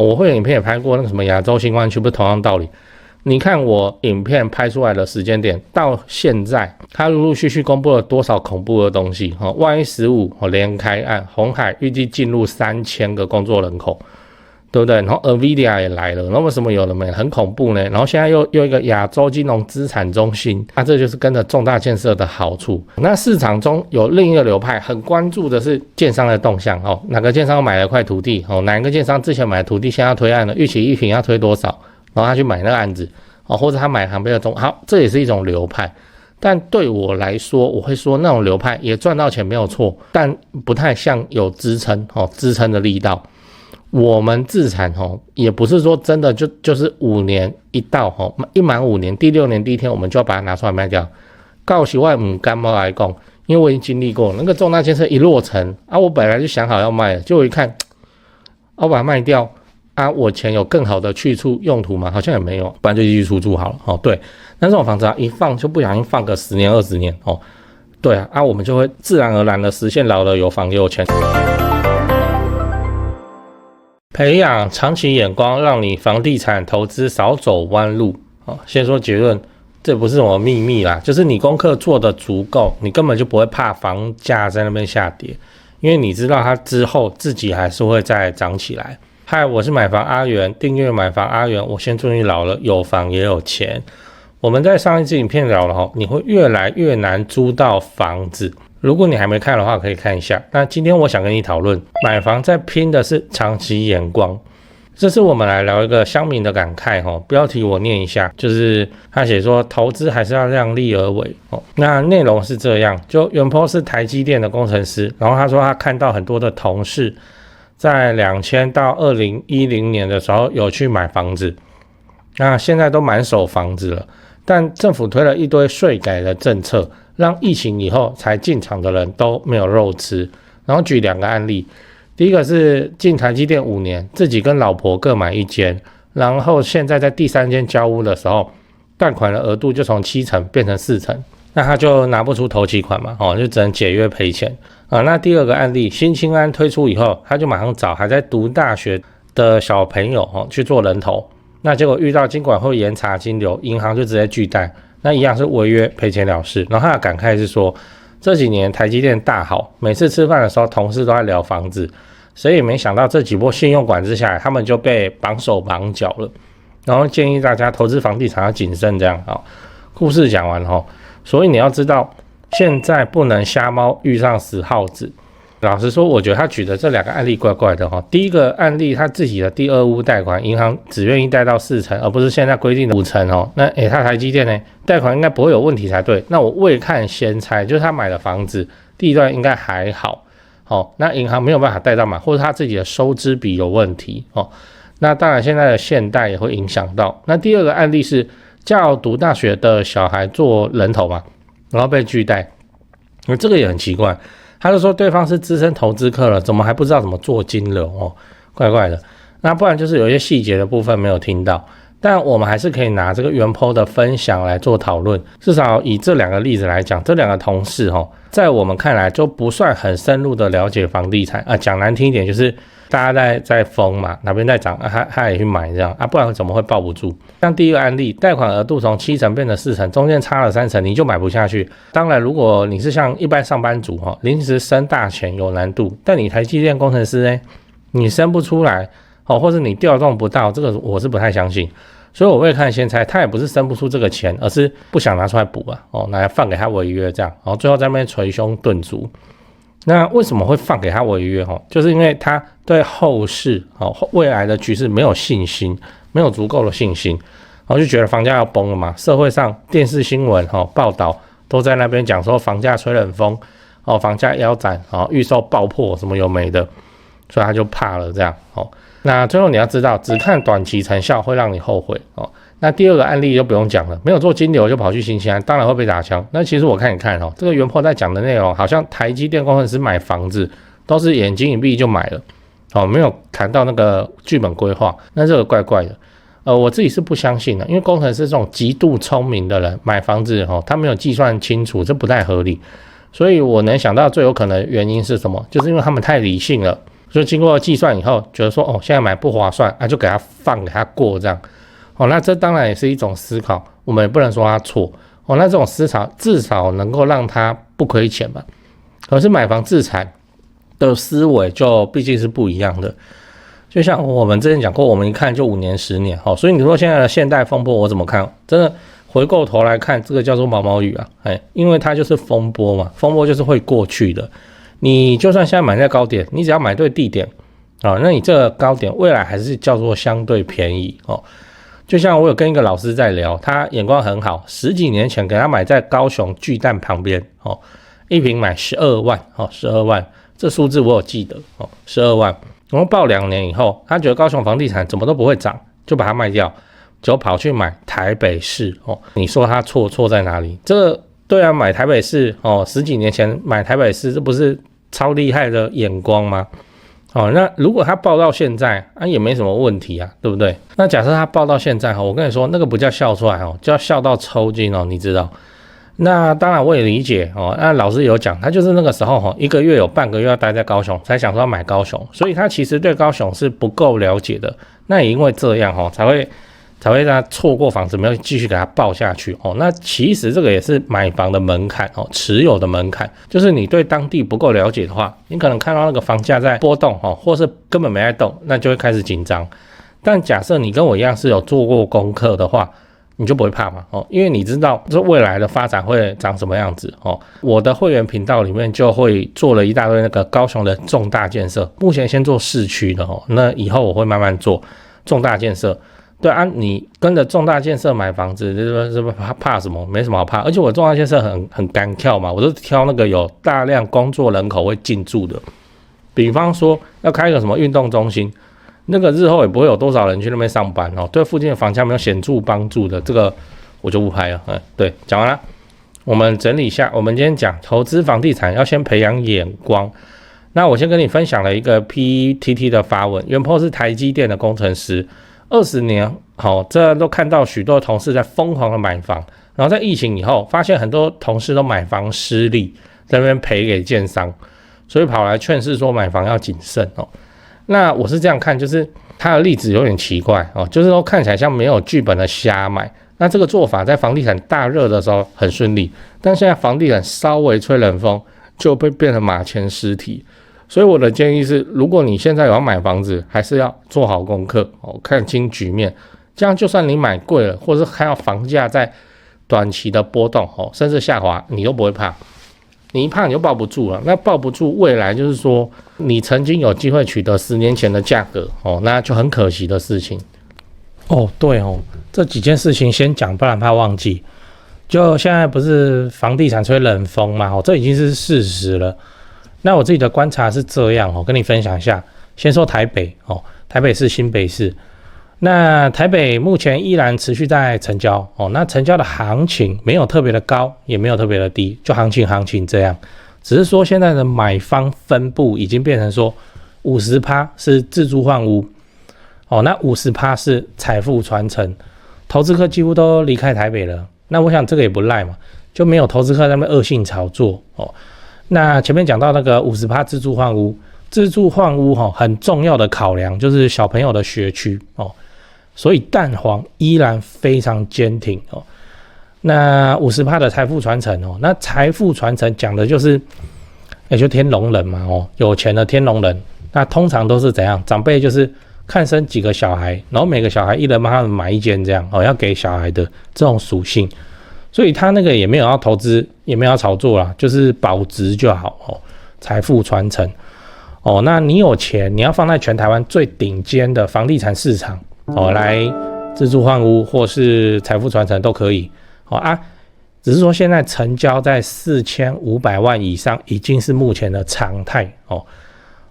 我会影片也拍过那个什么亚洲新湾区，不是同样道理。你看我影片拍出来的时间点到现在，它陆陆续续公布了多少恐怖的东西万一15连开案，鸿海预计进入3000个工作人口，对不对？然后 NVIDIA 也来了，那为什么有了没？很恐怖呢。然后现在又一个亚洲金融资产中心，这就是跟着重大建设的好处。那市场中有另一个流派，很关注的是建商的动向哪个建商买了块土地哪一个建商之前买的土地现在要推案了，预期一坪要推多少？然后他去买那个案子或者他买旁边的好，这也是一种流派。但对我来说，我会说那种流派也赚到钱没有错，但不太像有支撑支撑的力道。我们自产也不是说真的就是5年一到一满5年第6年第一天我们就要把它拿出来卖掉。告诉我不甘冒来讲，因为我已经经历过那个重大建设一落成我本来就想好要卖了，结果一看我把它卖掉我钱有更好的去处用途吗？好像也没有，不然就继续出租好了对，那这种房子一放就不小心放个10年20年对我们就会自然而然的实现老了有房也有钱。培养长期眼光，让你房地产投资少走弯路先说结论，这不是什么秘密啦，就是你功课做得足够，你根本就不会怕房价在那边下跌，因为你知道它之后自己还是会再涨起来。嗨，我是买房阿元，订阅买房阿元。我先祝你老了有房也有钱。我们在上一支影片聊了你会越来越难租到房子。如果你还没看的话，可以看一下。那今天我想跟你讨论，买房在拼的是长期眼光。这次我们来聊一个乡民的感慨标题我念一下，就是他写说投资还是要量力而为那内容是这样，就原 po 是台积电的工程师，然后他说他看到很多的同事在2000到2010年的时候有去买房子，那现在都满手房子了，但政府推了一堆税改的政策，让疫情以后才进场的人都没有肉吃。然后举2个案例，第一个是进台积电5年，自己跟老婆各买1间，然后现在在第3间交屋的时候，贷款的额度就从7成变成4成，那他就拿不出头期款嘛就只能解约赔钱那第2个案例，新青安推出以后，他就马上找还在读大学的小朋友去做人头，那结果遇到金管会严查金流，银行就直接拒贷，那一样是违约赔钱了事。然后他的感慨是说，这几年台积电大好，每次吃饭的时候同事都在聊房子，谁也没想到这几波信用管制下来，他们就被绑手绑脚了。然后建议大家投资房地产要谨慎这样故事讲完所以你要知道，现在不能瞎猫遇上死耗子。老实说，我觉得他举的这2个案例怪怪的第一个案例，他自己的第2屋贷款，银行只愿意贷到4成，而不是现在规定的5成那他台积电呢，贷款应该不会有问题才对。那我未看先猜，就是他买的房子第一段应该还好那银行没有办法贷到满，或者他自己的收支比有问题那当然现在的限贷也会影响到。那第2个案例是叫读大学的小孩做人头嘛，然后被拒贷，这个也很奇怪。他就说对方是资深投资客了，怎么还不知道怎么做金流怪怪的。那不然就是有一些细节的部分没有听到，但我们还是可以拿这个原 po 的分享来做讨论。至少以这2个例子来讲，这2个同事在我们看来就不算很深入的了解房地产讲难听一点就是大家在疯嘛，哪边在涨他也去买这样不然怎么会抱不住。像第1个案例，贷款额度从7成变成4成，中间差了3成，你就买不下去。当然如果你是像一般上班族临时生大钱有难度，但你台积电工程师呢，你生不出来或者你调动不到，这个我是不太相信。所以我会看先猜，他也不是生不出这个钱，而是不想拿出来补拿来放给他违约这样，然后最后在那边捶胸顿足。那为什么会放给他违约就是因为他对后市未来的局势没有信心，没有足够的信心，然后就觉得房价要崩了嘛。社会上电视新闻报道都在那边讲说房价吹冷风房价腰斩预售爆破什么有没的，所以他就怕了这样那最后你要知道，只看短期成效会让你后悔那第2个案例就不用讲了，没有做金流就跑去新青安，当然会被打枪。那其实我看这个原 po 在讲的内容，好像台积电工程师买房子都是眼睛一闭就买了没有谈到那个剧本规划，那这个怪怪的。我自己是不相信的，因为工程师这种极度聪明的人买房子他没有计算清楚，这不太合理。所以我能想到最有可能的原因是什么，就是因为他们太理性了所以经过计算以后，觉得说现在买不划算，就给他过这样。那这当然也是一种思考，我们也不能说他错。那这种思考至少能够让他不亏钱嘛。可是买房自产的思维就毕竟是不一样的。就像我们之前讲过，我们一看就5年10年，所以你说现在的现代风波我怎么看？真的回过头来看，这个叫做毛毛雨啊，因为它就是风波嘛，风波就是会过去的。你就算现在买在高点，你只要买对地点那你这个高点未来还是叫做相对便宜就像我有跟一个老师在聊，他眼光很好，10几年前给他买在高雄巨蛋旁边一坪买12万12万，这数字我有记得12万。然后报2年以后，他觉得高雄房地产怎么都不会涨，就把它卖掉，就跑去买台北市你说他错在哪里？这个对啊，买台北市10几年前买台北市，这不是超厉害的眼光吗？那如果他报到现在也没什么问题啊，对不对？那假设他报到现在我跟你说，那个不叫笑出来叫笑到抽筋你知道？那当然我也理解那老师有讲，他就是那个时候1个月有半个月要待在高雄，才想说要买高雄，所以他其实对高雄是不够了解的。那也因为这样才会让他错过房子，没有继续给他报下去那其实这个也是买房的门槛持有的门槛，就是你对当地不够了解的话，你可能看到那个房价在波动或是根本没在动，那就会开始紧张。但假设你跟我一样是有做过功课的话，你就不会怕嘛因为你知道这未来的发展会长什么样子我的会员频道里面就会做了一大堆那个高雄的重大建设，目前先做市区的那以后我会慢慢做重大建设。对啊，你跟着重大建设买房子，是不是怕什么？没什么好怕。而且我重大建设很干跳嘛，我都挑那个有大量工作人口会进驻的，比方说要开一个什么运动中心，那个日后也不会有多少人去那边上班对附近的房价没有显著帮助的，这个我就不拍了。对，讲完了，我们整理一下，我们今天讲投资房地产要先培养眼光。那我先跟你分享了一个 PTT 的发文，原 po 是台积电的工程师。20年这都看到许多同事在疯狂的买房，然后在疫情以后发现很多同事都买房失利，在那边赔给建商，所以跑来劝示说买房要谨慎那我是这样看，就是他的例子有点奇怪就是说看起来像没有剧本的瞎买。那这个做法在房地产大热的时候很顺利，但现在房地产稍微吹冷风就被变成马前尸体。所以我的建议是，如果你现在有要买房子，还是要做好功课看清局面，这样就算你买贵了，或者是看到房价在短期的波动甚至下滑，你都不会怕。你一怕你就抱不住了，那抱不住未来就是说你曾经有机会取得10年前的价格那就很可惜的事情。对这几件事情先讲，不然怕忘记。就现在不是房地产吹冷风嘛这已经是事实了。那我自己的观察是这样跟你分享一下。先说台北台北市、新北市。那台北目前依然持续在成交那成交的行情没有特别的高，也没有特别的低，就行情这样。只是说现在的买方分布已经变成说 50% 是自住换屋那 50% 是财富传承，投资客几乎都离开台北了。那我想这个也不赖嘛，就没有投资客在那边恶性炒作那前面讲到那个 50% 自住换屋，自住换屋很重要的考量就是小朋友的学区所以蛋黄依然非常坚挺那 50% 的财富传承那财富传承讲的就是就天龙人嘛有钱的天龙人。那通常都是怎样？长辈就是看生几个小孩，然后每个小孩一人帮他们买一间这样要给小孩的这种属性。所以他那个也没有要投资，也没有要炒作啦，就是保值就好财富传承那你有钱，你要放在全台湾最顶尖的房地产市场来自住换屋或是财富传承都可以只是说现在成交在4500万以上已经是目前的常态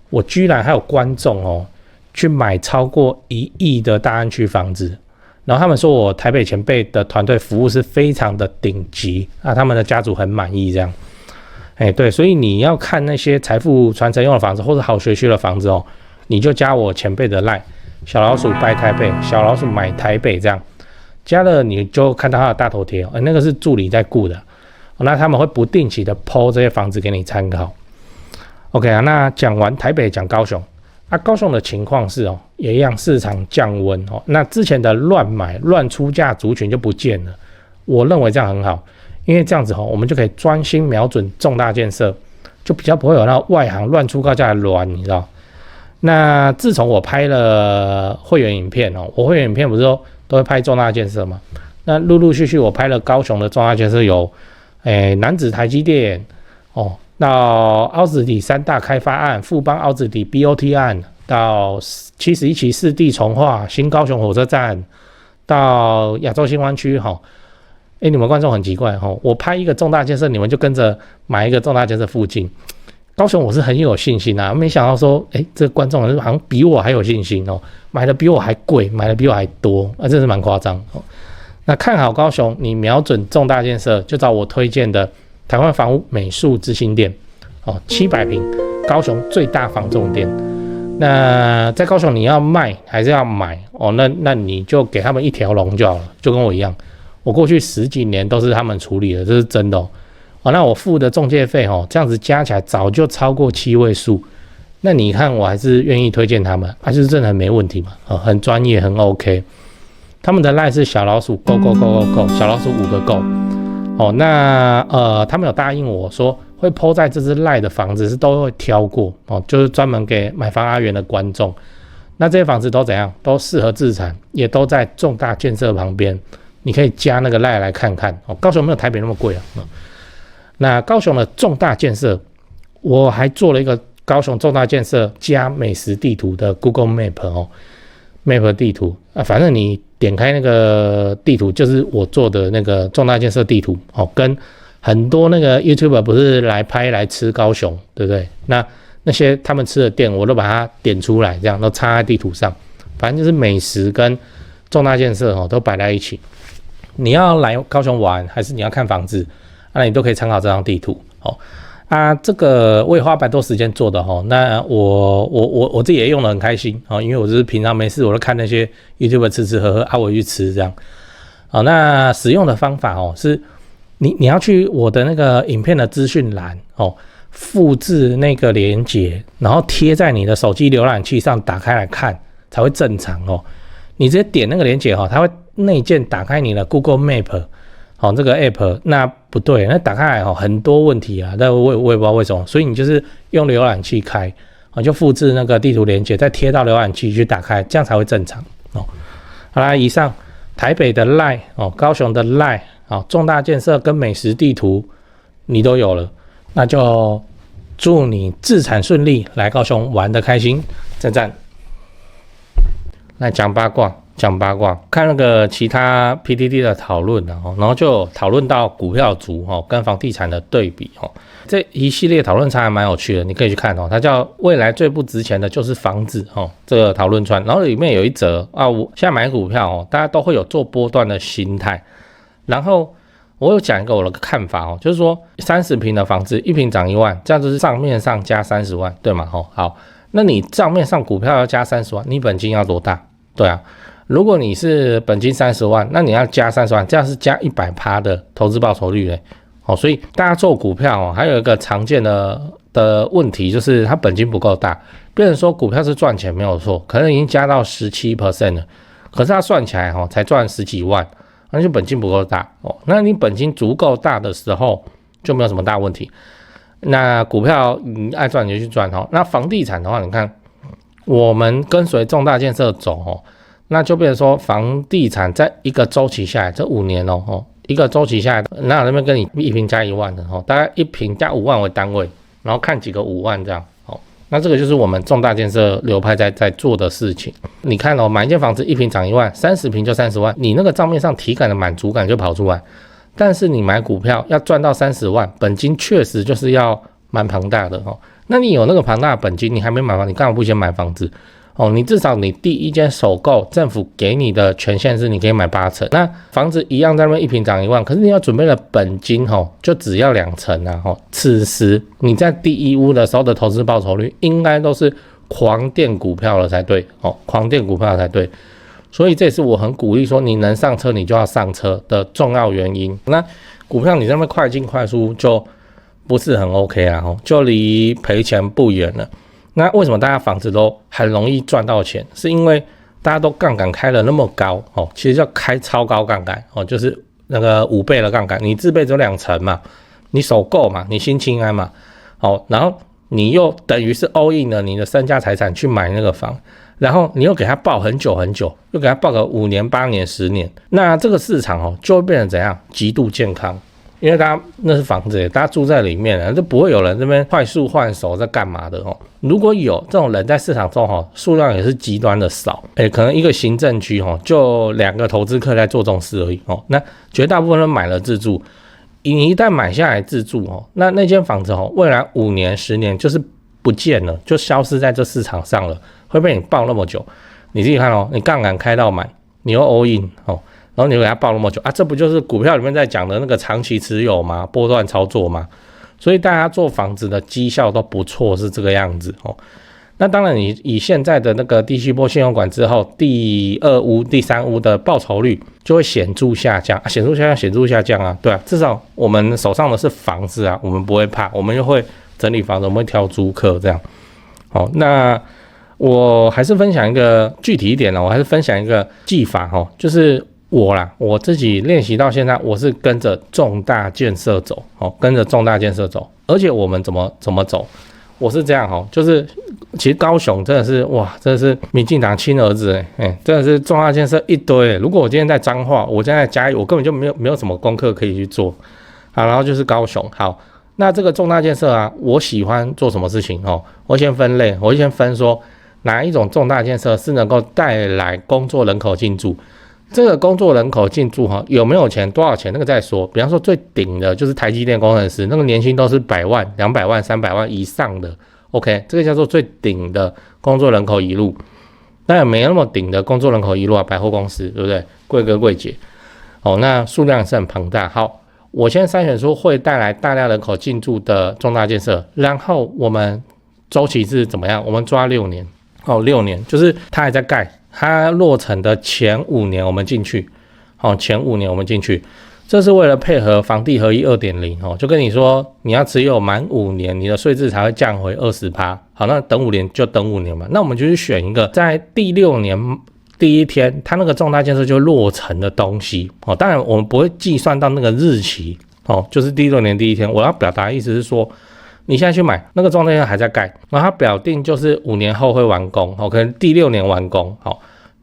我居然还有观众去买超过1亿的大安区房子。然后他们说我台北前辈的团队服务是非常的顶级他们的家族很满意这样。对，所以你要看那些财富传承用的房子或者好学区的房子你就加我前辈的 LINE 小老鼠拜台北，小老鼠买台北这样，加了你就看到他的大头贴那个是助理在顾的那他们会不定期的 po 这些房子给你参考。OK 那讲完台北讲高雄，高雄的情况是也一样，市场降温那之前的乱买乱出价族群就不见了，我认为这样很好，因为这样子我们就可以专心瞄准重大建设，就比较不会有那外行乱出高价的乱，你知道？那自从我拍了会员影片我会员影片不是都会拍重大建设嘛？那陆陆续续我拍了高雄的重大建设有，楠梓台积电到凹子底3大开发案、富邦凹子底 BOT 案，到71期4地重划、新高雄火车站，到亚洲新湾区你们观众很奇怪我拍一个重大建设，你们就跟着买一个重大建设附近。高雄我是很有信心啊，没想到说这个观众好像比我还有信心买的比我还贵，买的比我还多真是蛮夸张那看好高雄，你瞄准重大建设，就找我推荐的台湾房屋美术之星店700坪，高雄最大房仲店。那在高雄你要卖还是要买那你就给他们一条龙就好了，就跟我一样，我过去10几年都是他们处理的，这是真的那我付的中介费这样子加起来早就超过7位数，那你看我还是愿意推荐他们就是真的很没问题嘛很专业很 OK。他们的 LINE 是小老鼠 go go go go go 小老鼠5个 go那他们有答应我说会 po 在这支 LINE 的房子是都会挑过就是专门给买房阿元的观众。那这些房子都怎样？都适合自产，也都在重大建设旁边，你可以加那个 LINE 来看看高雄没有台北那么贵那高雄的重大建设，我还做了一个高雄重大建设加美食地图的 Google Map Map 地图反正你点开那个地图就是我做的那个重大建设地图跟很多那个 YouTuber 不是来拍来吃高雄，对不对？那些他们吃的店我都把它点出来，这样都插在地图上，反正就是美食跟重大建设都摆在一起。你要来高雄玩还是你要看房子那你都可以参考这张地图这个我也花100多时间做的那我自己也用得很开心因为我就是平常没事我都看那些 YouTuber 吃吃喝喝我去吃这样那使用的方法是你要去我的那个影片的资讯栏复制那个连结，然后贴在你的手机浏览器上，打开来看才会正常你直接点那个连结它会内建打开你的 Google Map这个 app 那不对，那打开来很多问题但我也不知道为什么，所以你就是用浏览器开就复制那个地图连结，再贴到浏览器去打开，这样才会正常好啦，以上台北的 LINE 高雄的 LINE 重大建设跟美食地图你都有了，那就祝你自产顺利，来高雄玩得开心，赞赞。来讲八卦，看那个其他 PTT 的讨论然后就讨论到股票族跟房地产的对比这一系列讨论差还蛮有趣的，你可以去看它叫未来最不值钱的就是房子这个讨论串，然后里面有一则我现在买股票大家都会有做波段的心态，然后我有讲一个我的看法就是说30坪的房子1坪涨1万，这样就是账面上加30万对吗好，那你账面上股票要加30万，你本金要多大？对啊，如果你是本金30万，那你要加30万，这样是加100%的投资报酬率所以大家做股票还有一个常见的问题就是它本金不够大，变成说股票是赚钱没有错，可能已经加到17% 了，可是它算起来才赚10几万，那就本金不够大那你本金足够大的时候就没有什么大问题，那股票你爱赚你就去赚那房地产的话，你看我们跟随重大建设走那就变成说房地产在一个周期下来，这5年一个周期下来，那那边跟你1坪加1万的大概1坪加5万为单位，然后看几个5万这样那这个就是我们重大建设流派在做的事情。你看买一间房子1坪涨1万，30坪就30万，你那个账面上体感的满足感就跑出来。但是你买股票要赚到30万，本金确实就是要蛮庞大的那你有那个庞大的本金，你还没买房，你干嘛不先买房子你至少你第一间首购，政府给你的权限是你可以买8成，那房子一样在那边1坪涨1万，可是你要准备的本金就只要2成此时你在第一屋的时候的投资报酬率应该都是狂垫股票了才对狂垫股票才对。所以这也是我很鼓励说你能上车你就要上车的重要原因。那股票你在那边快进快出就不是很 OK 就离赔钱不远了。那为什么大家房子都很容易赚到钱？是因为大家都杠杆开了那么高哦，其实叫开超高杠杆哦，就是那个5倍的杠杆，你自备只有2成嘛，你首购嘛，你心清安嘛，哦，然后你又等于是 all in 了你的身家财产去买那个房，然后你又给他抱很久很久，又给他抱个5年、8年、10年，那这个市场哦就会变成怎样？极度健康。因为大家那是房子，大家住在里面，就不会有人这边快速换手在干嘛的哦。如果有这种人在市场中哦，数量也是极端的少，可能一个行政区哦，就2个投资客在做这种事而已哦。那绝大部分人买了自住，你一旦买下来自住哦，那间房子哦，未来5年、10年就是不见了，就消失在这市场上了，会被你抱那么久。你自己看哦，你杠杆开到满，你又 all in 哦。然后你给它抱那么久啊，这不就是股票里面在讲的那个长期持有吗？波段操作吗？所以大家做房子的绩效都不错，是这个样子哦。那当然，你以现在的那个低息波信用管之后，第2屋、第3屋的报酬率就会显著下降，显著下降啊，对啊，至少我们手上的是房子啊，我们不会怕，我们又会整理房子，我们会挑租客这样。好，那我还是分享一个具体一点的，我还是分享一个技法哦，就是我自己练习到现在，我是跟着重大建设走，跟着重大建设走，而且我们怎么走？我是这样就是其实高雄真的是哇，真的是民进党亲儿子真的是重大建设一堆如果我今天在彰化，我现在嘉义，我根本就没有什么功课可以去做。好，然后就是高雄。好，那这个重大建设啊，我喜欢做什么事情我先分类，我先分说哪一种重大建设是能够带来工作人口进驻。这个工作人口进驻有没有钱多少钱那个再说，比方说最顶的就是台积电工程师，那个年薪都是100万、200万、300万以上的 OK， 这个叫做最顶的工作人口移入。当然没那么顶的工作人口移入百货公司对不对？贵哥贵姐那数量是很庞大。好，我先筛选出会带来大量人口进驻的重大建设，然后我们周期是怎么样？我们抓6年6年就是它还在盖，它落成的前5年我们进去前5年我们进去，这是为了配合房地合一 2.0 就跟你说你要持有满5年，你的税制才会降回 20%。 好，那等5年就等5年嘛，那我们就去选一个在第6年第一天它那个重大建设就落成的东西当然我们不会计算到那个日期就是第6年第一天。我要表达的意思是说，你现在去买那个重大建设还在盖，然后它表定就是5年后会完工可能第6年完工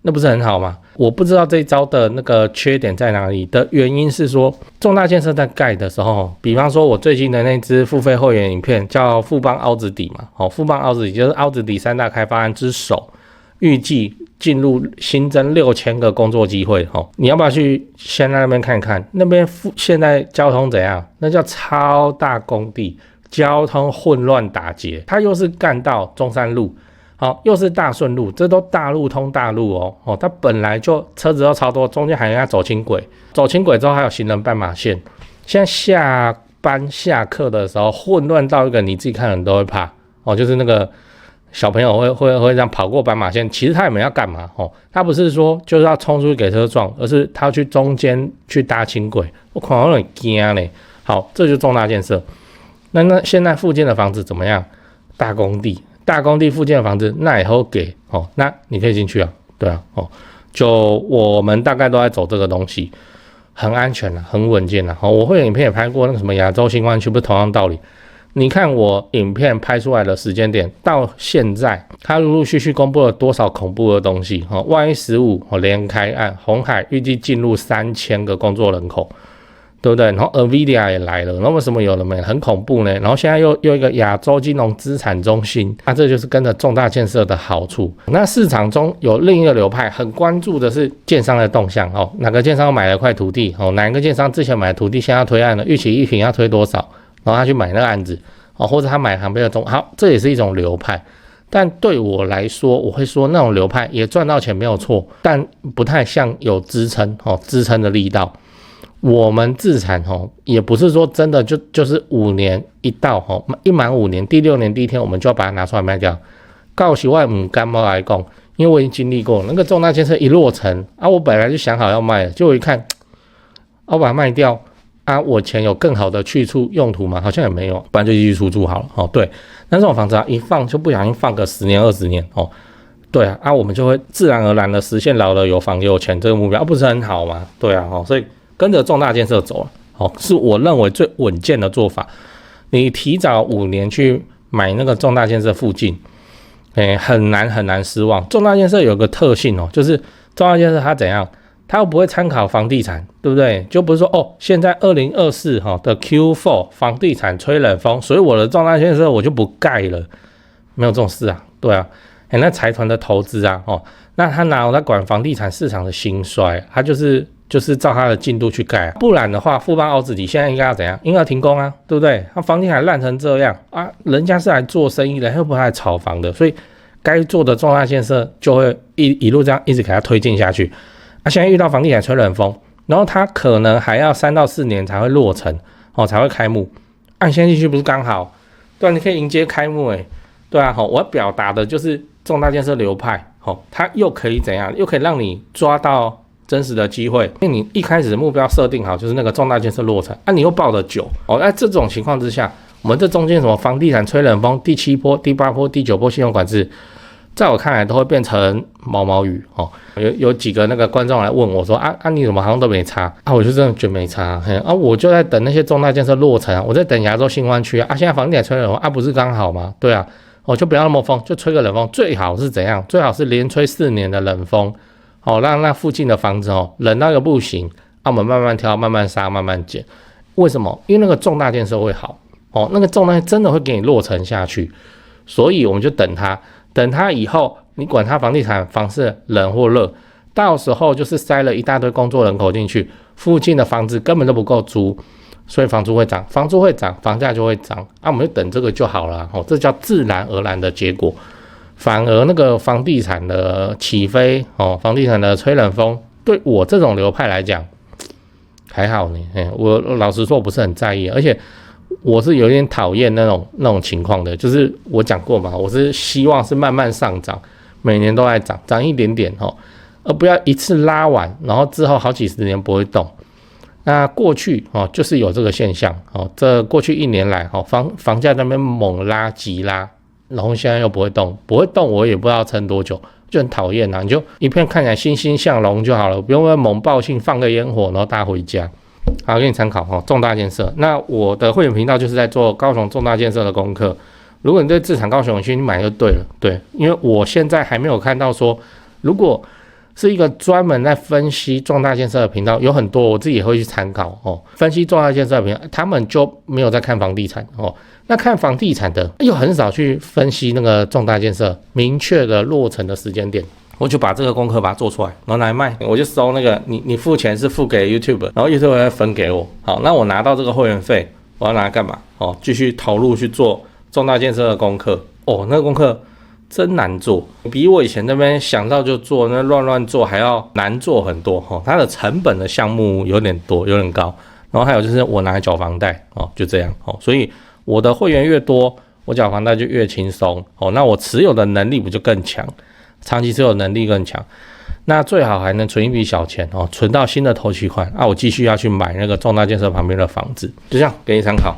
那不是很好吗？我不知道这一招的那个缺点在哪里的原因是说，重大建设在盖的时候，比方说我最近的那支付费会员影片叫富邦凹子底嘛富邦凹子底就是凹子底3大开发案之首，预计进入新增6000个工作机会你要不要去先在那边看看？那边现在交通怎样？那叫超大工地，交通混乱打结，它又是干道中山路又是大顺路，这都大路通大路它本来就车子都超多，中间还要走轻轨，走轻轨之后还有行人斑马线。现在下班下课的时候混乱到一个你自己看人都会怕就是那个小朋友会这样跑过斑马线，其实他也没要干嘛他不是说就是要冲出去给车撞，而是他要去中间去搭轻轨，我看到有点惊嘞。好，这就是重大建设。那现在附近的房子怎么样？大工地附近的房子那也好给那你可以进去啊，对啊就我们大概都在走这个东西，很安全很稳健我会影片也拍过那个什么亚洲新湾区，不是同样道理。你看我影片拍出来的时间点到现在，它陆陆续续公布了多少恐怖的东西万一15连开案，鸿海预计进入3000个工作人口，对不对？然后 NVIDIA 也来了，然后什么有了没？很恐怖呢。然后现在又一个亚洲金融资产中心，这就是跟着重大建设的好处。那市场中有另一个流派，很关注的是建商的动向哪个建商买了块土地哪个建商之前买的土地现在要推案了，预期一坪要推多少，然后他去买那个案子或者他买旁边的中，好，这也是一种流派。但对我来说，我会说那种流派也赚到钱没有错，但不太像有支撑支撑的力道。我们自产也不是说真的就是5年一到一满5年第6年第一天我们就要把它拿出来卖掉。告诉我不甘冒来讲，因为我已经经历过那个重大建设一落成我本来就想好要卖了，结果一看我把它卖掉啊，我钱有更好的去处用途吗？好像也没有，不然就继续出租好了哦。对，那这种房子啊，一放就不小心放个10年20年哦。对啊，我们就会自然而然的实现老了有房有钱这个目标，不是很好吗？对啊，所以跟着重大建设走了，是我认为最稳健的做法。你提早5年去买那个重大建设附近，很难失望。重大建设有个特性就是重大建设它怎样？它又不会参考房地产，对不对？就不是说现在2024的 Q4 房地产吹冷风，所以我的重大建设我就不盖了，没有这种事啊。对啊，那财团的投资啊，那他哪有在管房地产市场的兴衰？他就是照他的进度去盖不然的话，富邦奥兹底现在应该要怎样？应该要停工啊，对不对？他房地产烂成这样啊，人家是来做生意的，又不是来炒房的，所以该做的重大建设就会一路这样一直给他推进下去。现在遇到房地产吹冷风，然后它可能还要3到4年才会落成，才会开幕。你现在进去不是刚好？对啊，你可以迎接开幕对啊，我要表达的就是重大建设流派，它又可以怎样？又可以让你抓到真实的机会，因为你一开始的目标设定好就是那个重大建设落成，你又抱得久那这种情况之下，我们这中间什么房地产吹冷风、第7波、第8波、第9波信用管制，在我看来都会变成毛毛雨有几个那个观众来问我说你怎么好像都没差我就真的觉得没差我就在等那些重大建设落成我在等亚洲新湾区现在房地产吹冷风不是刚好吗？对啊，就不要那么疯，就吹个冷风，最好是怎样？最好是连吹4年的冷风让那附近的房子冷到一个不行我们慢慢挑、慢慢杀、慢慢减。为什么？因为那个重大建设会好那个重大真的会给你落成下去，所以我们就等它以后，你管它房地产房市冷或热，到时候就是塞了一大堆工作人口进去，附近的房子根本都不够租，所以房租会涨，房租会涨，房价就会涨我们就等这个就好了这叫自然而然的结果。反而那个房地产的起飞房地产的吹冷风，对我这种流派来讲还好呢我老实说我不是很在意，而且我是有点讨厌那种情况的，就是我讲过嘛，我是希望是慢慢上涨，每年都在涨一点点而不要一次拉完，然后之后好几十年不会动。那过去就是有这个现象这过去1年来房价在那边猛拉急拉，然后现在又不会动，我也不知道撑多久，就很讨厌你就一片看起来欣欣向荣就好了，不用猛爆性放个烟火然后大家回家。好，给你参考重大建设。那我的会员频道就是在做高雄重大建设的功课。如果你对自产高雄有兴趣，你买就对了。对，因为我现在还没有看到说，如果是一个专门在分析重大建设的频道，有很多我自己也会去参考分析重大建设的频道，他们就没有在看房地产那看房地产的又很少去分析那个重大建设明确的落成的时间点。我就把这个功课把它做出来，然后拿来卖，我就收那个你付钱是付给 YouTube， 然后 YouTube 会分给我。好，那我拿到这个会员费，我要拿来干嘛？继续投入去做重大建设的功课。那个功课真难做，比我以前那边想到就做那乱做还要难做很多它的成本的项目有点多，有点高。然后还有就是我拿来缴房贷就这样所以我的会员越多，我缴房贷就越轻松那我持有的能力不就更强？长期持有能力更强，那最好还能存一笔小钱存到新的头期款我继续要去买那个重大建设旁边的房子，就这样给你参考。